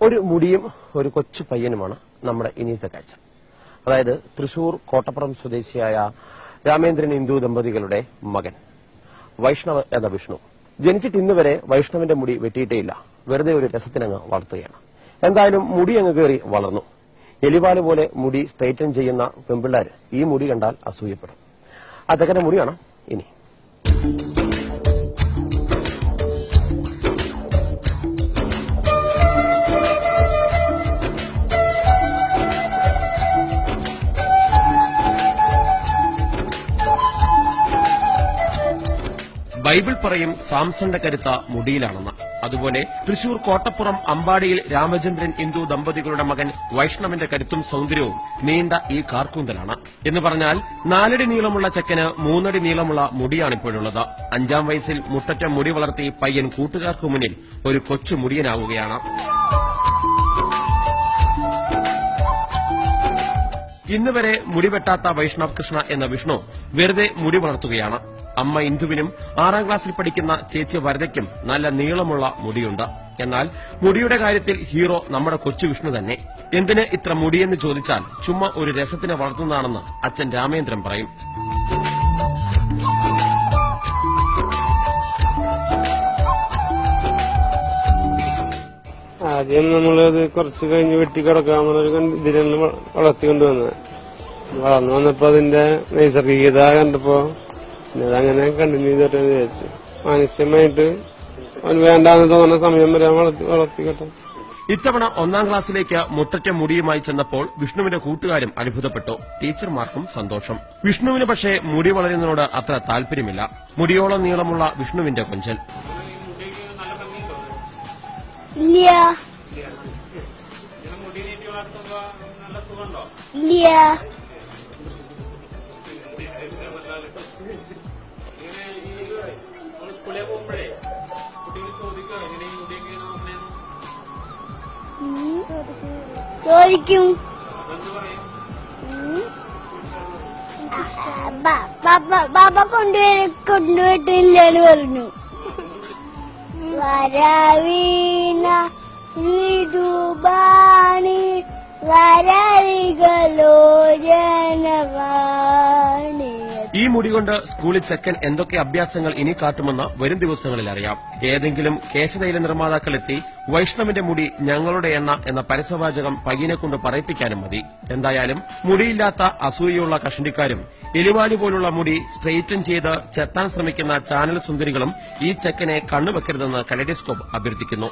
ഒരു മുടിയും ഒരു കൊച്ചു പയ്യനുമാണ് നമ്മുടെ ഇനിയത്തെ കാഴ്ച. അതായത് തൃശൂർ കോട്ടപ്പുറം സ്വദേശിയായ രാമേന്ദ്രൻ ഇന്ദു ദമ്പതികളുടെ മകൻ വൈഷ്ണവ് എന്ന വിഷ്ണു. ജനിച്ചിട്ട് ഇന്ന് വരെ വൈഷ്ണവിന്റെ മുടി വെട്ടിയിട്ടേയില്ല. വെറുതെ ഒരു രസത്തിനങ്ങ് വളർത്തുകയാണ്. എന്തായാലും മുടി അങ്ങ് കയറി വളർന്നു. എലിവാല് പോലെ മുടി സ്ട്രെയിറ്റൻ ചെയ്യുന്ന പെൺപിള്ളേർ ഈ മുടി കണ്ടാൽ അസൂയപ്പെടും. ആ ചക്കന്റെ മുടിയാണ് ഇനി. ബൈബിൾ പറയും സാംസന്റെ കരുത്ത മുടിയിലാണെന്ന്. അതുപോലെ തൃശൂർ കോട്ടപ്പുറം അമ്പാടിയിൽ രാമചന്ദ്രൻ ഇന്ദു ദമ്പതികളുടെ മകൻ വൈഷ്ണവിന്റെ കരുത്തും സൌന്ദര്യവും നീണ്ട ഈ കാർക്കൂന്തലാണ്. എന്ന് പറഞ്ഞാൽ 4 അടി നീളമുള്ള ചെക്കന് 3 അടി നീളമുള്ള മുടിയാണിപ്പോഴുള്ളത്. 5-ാം വയസ്സിൽ മുട്ടറ്റ മുടി വളർത്തി പയ്യൻ കൂട്ടുകാർക്ക് മുന്നിൽ ഒരു കൊച്ചു മുടിയനാവുകയാണ്. ഇന്ന് വരെ മുടി വെട്ടാത്ത വൈഷ്ണവ് കൃഷ്ണ എന്ന വിഷ്ണു വെറുതെ മുടി വളർത്തുകയാണ്. അമ്മ ഇന്ദുവിനും 6-ാം ക്ലാസ്സിൽ പഠിക്കുന്ന ചേച്ചി വരദയ്ക്കും നല്ല നീളമുള്ള മുടിയുണ്ട്. എന്നാൽ മുടിയുടെ കാര്യത്തിൽ ഹീറോ നമ്മുടെ കൊച്ചു വിഷ്ണു തന്നെ. എന്തിന് ഇത്ര മുടിയെന്ന് ചോദിച്ചാൽ ചുമ്മാ ഒരു രസത്തിന് വളർത്തുന്നതാണെന്ന് അച്ഛൻ രാമേന്ദ്രൻ പറയും. ആദ്യം നമ്മളത് കുറച്ച് കഴിഞ്ഞ് വെട്ടിക്കിടക്കാമെന്നൊരു ഇതിലാണ് വളർത്തിക്കൊണ്ടുവന്നത്. വളർന്നു വന്നപ്പോ അതിന്റെ നൈസർഗികത കണ്ടപ്പോ അതങ്ങനെ കണ്ടിന്യൂ ചെയ്തിട്ടെന്ന് വിചാരിച്ചു. മാനസികമായിട്ട് വേണ്ടാന്ന് തോന്നുന്ന സമയം വരെ വളർത്തിക്കട്ടെ. ഇത്തവണ 1-ാം ക്ലാസ്സിലേക്ക് മുട്ടറ്റ മുടിയുമായി ചെന്നപ്പോൾ വിഷ്ണുവിന്റെ കൂട്ടുകാരും അത്ഭുതപ്പെട്ടു. ടീച്ചർമാർക്കും സന്തോഷം. വിഷ്ണുവിന് പക്ഷേ മുടി വളരുന്നതിനോട് അത്ര താല്പര്യമില്ല. മുടിയോളം നീളമുള്ള വിഷ്ണുവിന്റെ കൊഞ്ചൽ. ചോദിക്കും. ബാബ കൊണ്ടുപോയിട്ടില്ലെന്ന് പറഞ്ഞു. വരവീണ ഋതുബാണി വരളികളോ ജനവാണി. ഈ മുടി കൊണ്ട് സ്കൂളിൽ ചെക്കൻ എന്തൊക്കെ അഭ്യാസങ്ങൾ ഇനി കാട്ടുമെന്ന് വരും ദിവസങ്ങളിൽ അറിയാം. ഏതെങ്കിലും കേശതൈല നിർമ്മാതാക്കൾ എത്തി വൈഷ്ണവിന്റെ മുടി ഞങ്ങളുടെ എണ്ണ എന്ന പരസ്യവാചകം പയ്യനെ കൊണ്ട് പറയിപ്പിക്കാനും മതി. എന്തായാലും മുടിയില്ലാത്ത അസൂയുള്ള കഷണ്ടിക്കാരും എലിവാലി പോലുള്ള മുടി സ്ട്രെയിറ്റൻ ചെയ്ത് ചെത്താൻ ശ്രമിക്കുന്ന ചാനൽ സുന്ദരികളും ഈ ചെക്കനെ കണ്ണുവെക്കരുതെന്ന് കലൈഡോസ്കോപ്പ് അഭ്യർത്ഥിക്കുന്നു.